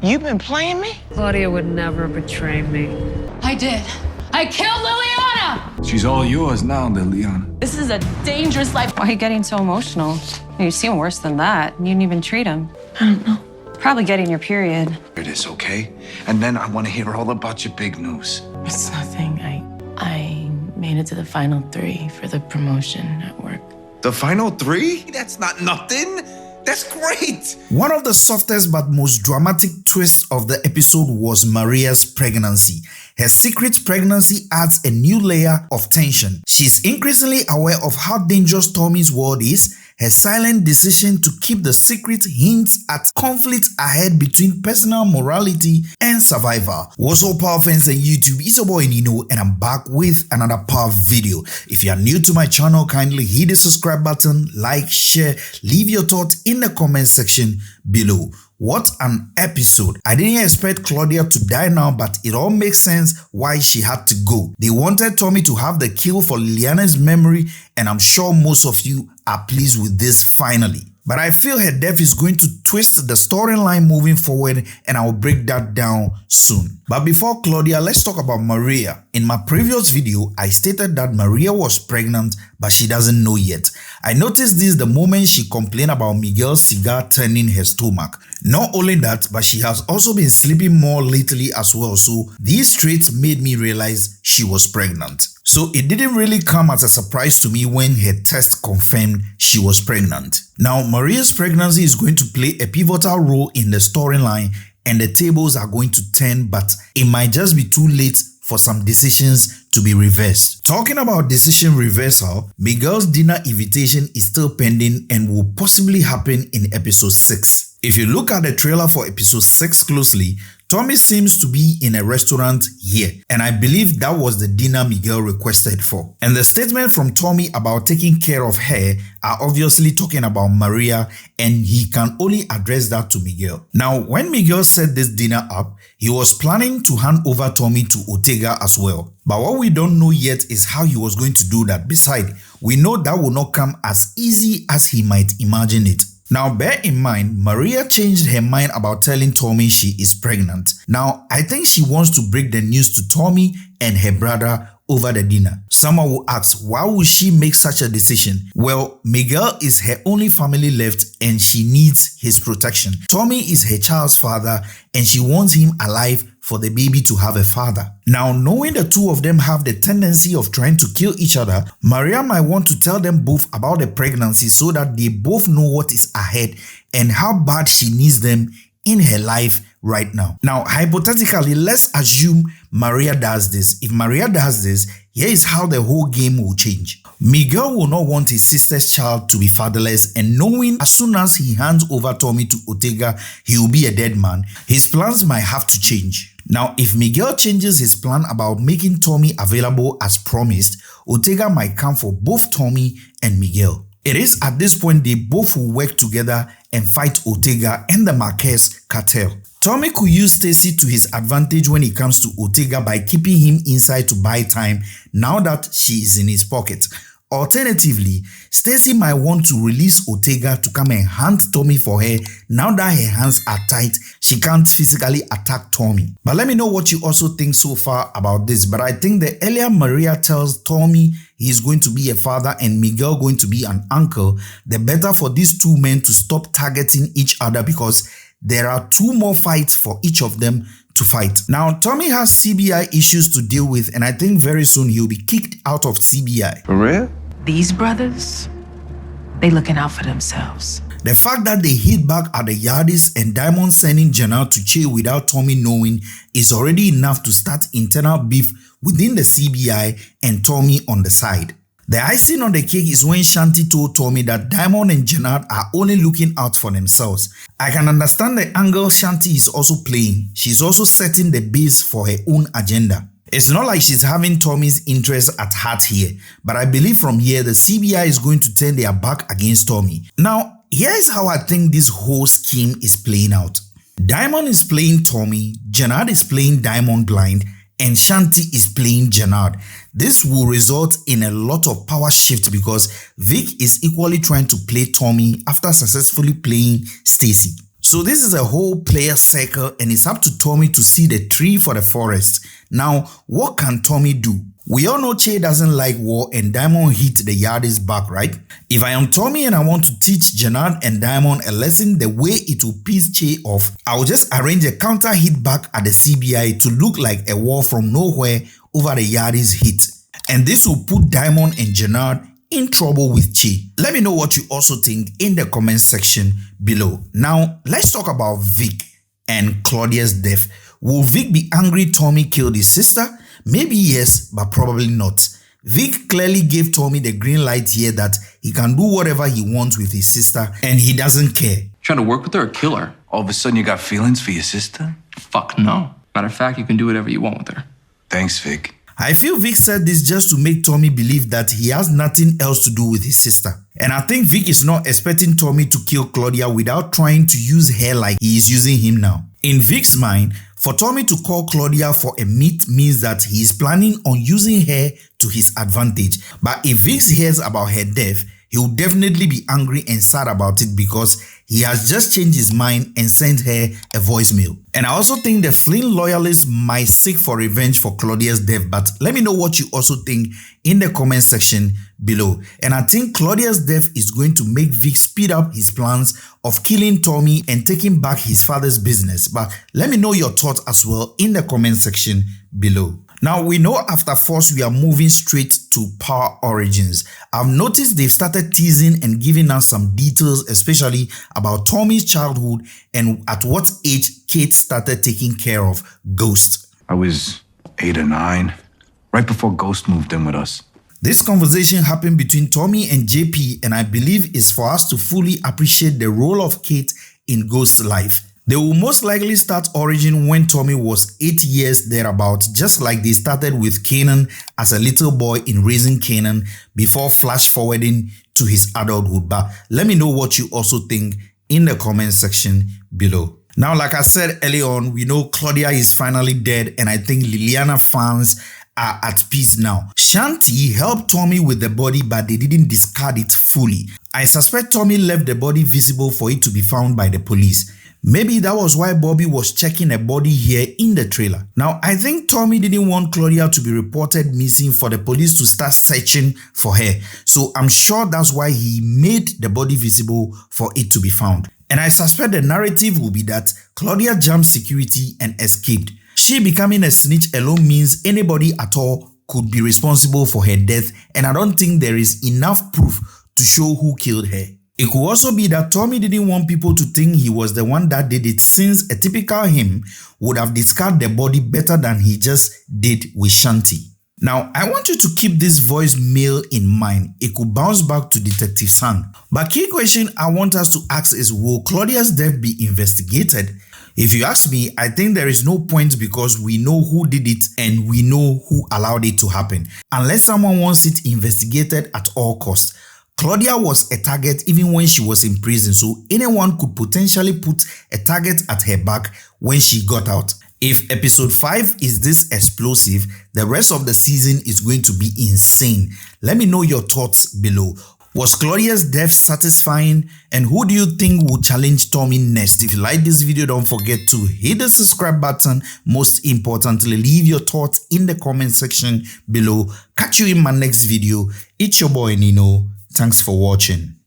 You've been playing me? Claudia would never betray me. I did. I killed Liliana! She's all yours now, Liliana. This is a dangerous life. Why are you getting so emotional? You seem worse than that. You didn't even treat him. I don't know. Probably getting your period. It is, okay? And then I want to hear all about your big news. It's nothing. I made it to the final 3 for the promotion at work. The final 3? That's not nothing. That's great. One of the softest but most dramatic twists of the episode was Mireya's pregnancy. Her secret pregnancy adds a new layer of tension. She's increasingly aware of how dangerous Tommy's world is. Her silent decision to keep the secret hints at conflict ahead between personal morality and survival. What's up, power fans and YouTube? It's your boy Nino and I'm back with another power video. If you are new to my channel, kindly hit the subscribe button, like, share, leave your thoughts in the comment section below. What an episode. I didn't expect Claudia to die now, but it all makes sense why she had to go. They wanted Tommy to have the kill for Liliana's memory, and I'm sure most of you are pleased with this finally. But I feel her death is going to twist the storyline moving forward, and I'll break that down soon. But before Claudia, let's talk about Mireya. In my previous video, I stated that Mireya was pregnant, but she doesn't know yet. I noticed this the moment she complained about Miguel's cigar turning her stomach. Not only that, but she has also been sleeping more lately as well, so these traits made me realize she was pregnant. So it didn't really come as a surprise to me when her test confirmed she was pregnant. Now, Mireya's pregnancy is going to play a pivotal role in the storyline and the tables are going to turn, but it might just be too late for some decisions to be reversed. Talking about decision reversal, Miguel's dinner invitation is still pending and will possibly happen in episode 6. If you look at the trailer for episode 6 closely, Tommy seems to be in a restaurant here, and I believe that was the dinner Miguel requested for. And the statement from Tommy about taking care of her are obviously talking about Mireya, and he can only address that to Miguel. Now, when Miguel set this dinner up, he was planning to hand over Tommy to Ortega as well. But what we don't know yet is how he was going to do that. Besides, we know that will not come as easy as he might imagine it. Now, bear in mind, Mireya changed her mind about telling Tommy she is pregnant. Now, I think she wants to break the news to Tommy and her brother over the dinner. Someone will ask, why would she make such a decision? Well, Miguel is her only family left and she needs his protection. Tommy is her child's father and she wants him alive for the baby to have a father. Now, knowing the two of them have the tendency of trying to kill each other, Mireya might want to tell them both about the pregnancy so that they both know what is ahead and how bad she needs them in her life right now. Now, hypothetically, let's assume Mireya does this. If Mireya does this, here is how the whole game will change. Miguel will not want his sister's child to be fatherless, and knowing as soon as he hands over Tommy to Ortega, he will be a dead man, his plans might have to change. Now, if Miguel changes his plan about making Tommy available as promised, Ortega might come for both Tommy and Miguel. It is at this point they both will work together and fight Ortega and the Marquez cartel. Tommy could use Stacy to his advantage when it comes to Ortega by keeping him inside to buy time now that she is in his pocket. Alternatively, Stacy might want to release Ortega to come and hunt Tommy for her now that her hands are tight, she can't physically attack Tommy. But let me know what you also think so far about this. But I think the earlier Mireya tells Tommy he is going to be a father and Miguel going to be an uncle, the better for these two men to stop targeting each other because there are 2 more fights for each of them to fight. Now, Tommy has CBI issues to deal with and I think very soon he'll be kicked out of CBI. Mireya? These brothers, they looking out for themselves. The fact that they hit back at the Yardies and Diamond sending Janelle to jail without Tommy knowing is already enough to start internal beef within the CBI and Tommy on the side. The icing on the cake is when Shanti told Tommy that Diamond and Janelle are only looking out for themselves. I can understand the angle Shanti is also playing. She's also setting the base for her own agenda. It's not like she's having Tommy's interest at heart here, but I believe from here the CBI is going to turn their back against Tommy. Now, here's how I think this whole scheme is playing out. Diamond is playing Tommy, Janelle is playing Diamond blind, and Shanti is playing Janelle. This will result in a lot of power shift because Vic is equally trying to play Tommy after successfully playing Stacy. So this is a whole player circle and it's up to Tommy to see the tree for the forest. Now, what can Tommy do? We all know Che doesn't like war and Diamond hit the Yardies back, right? If I am Tommy and I want to teach Janard and Diamond a lesson the way it will piss Che off, I will just arrange a counter hit back at the CBI to look like a war from nowhere over the Yardies hit. And this will put Diamond and Janard in trouble with Che. Let me know what you also think in the comment section below. Now, let's talk about Vic and Claudia's death. Will Vic be angry Tommy killed his sister? Maybe yes, but probably not. Vic clearly gave Tommy the green light here that he can do whatever he wants with his sister and he doesn't care. Trying to work with her or kill her? All of a sudden you got feelings for your sister? Fuck no. Matter of fact, you can do whatever you want with her. Thanks, Vic. I feel Vic said this just to make Tommy believe that he has nothing else to do with his sister. And I think Vic is not expecting Tommy to kill Claudia without trying to use her like he is using him now. In Vic's mind, for Tommy to call Claudia for a meet means that he is planning on using her to his advantage. But if Vic hears about her death, he will definitely be angry and sad about it because he has just changed his mind and sent her a voicemail. And I also think the Flynn loyalists might seek for revenge for Claudia's death, but let me know what you also think in the comment section below. And I think Claudia's death is going to make Vic speed up his plans of killing Tommy and taking back his father's business. But let me know your thoughts as well in the comment section below. Now, we know after Force, we are moving straight to Power Origins. I've noticed they've started teasing and giving us some details, especially about Tommy's childhood and at what age Kate started taking care of Ghost. I was 8 or 9, right before Ghost moved in with us. This conversation happened between Tommy and JP, and I believe it's for us to fully appreciate the role of Kate in Ghost's life. They will most likely start Origin when Tommy was 8 years thereabout, just like they started with Kanan as a little boy in Raising Kanan before flash forwarding to his adulthood. But let me know what you also think in the comment section below. Now, like I said earlier on, we know Claudia is finally dead, and I think Liliana fans are at peace now. Shanti helped Tommy with the body, but they didn't discard it fully. I suspect Tommy left the body visible for it to be found by the police. Maybe that was why Bobby was checking a body here in the trailer. Now, I think Tommy didn't want Claudia to be reported missing for the police to start searching for her. So I'm sure that's why he made the body visible for it to be found. And I suspect the narrative will be that Claudia jumped security and escaped. She becoming a snitch alone means anybody at all could be responsible for her death, and I don't think there is enough proof to show who killed her. It could also be that Tommy didn't want people to think he was the one that did it, since a typical him would have discarded the body better than he just did with Shanti. Now, I want you to keep this voicemail in mind. It could bounce back to Detective Sang. But key question I want us to ask is, will Claudia's death be investigated? If you ask me, I think there is no point because we know who did it and we know who allowed it to happen. Unless someone wants it investigated at all costs. Claudia was a target even when she was in prison, so anyone could potentially put a target at her back when she got out. If episode 5 is this explosive, the rest of the season is going to be insane. Let me know your thoughts below. Was Claudia's death satisfying? And who do you think will challenge Tommy next? If you like this video, don't forget to hit the subscribe button. Most importantly, leave your thoughts in the comment section below. Catch you in my next video. It's your boy Nino. Thanks for watching.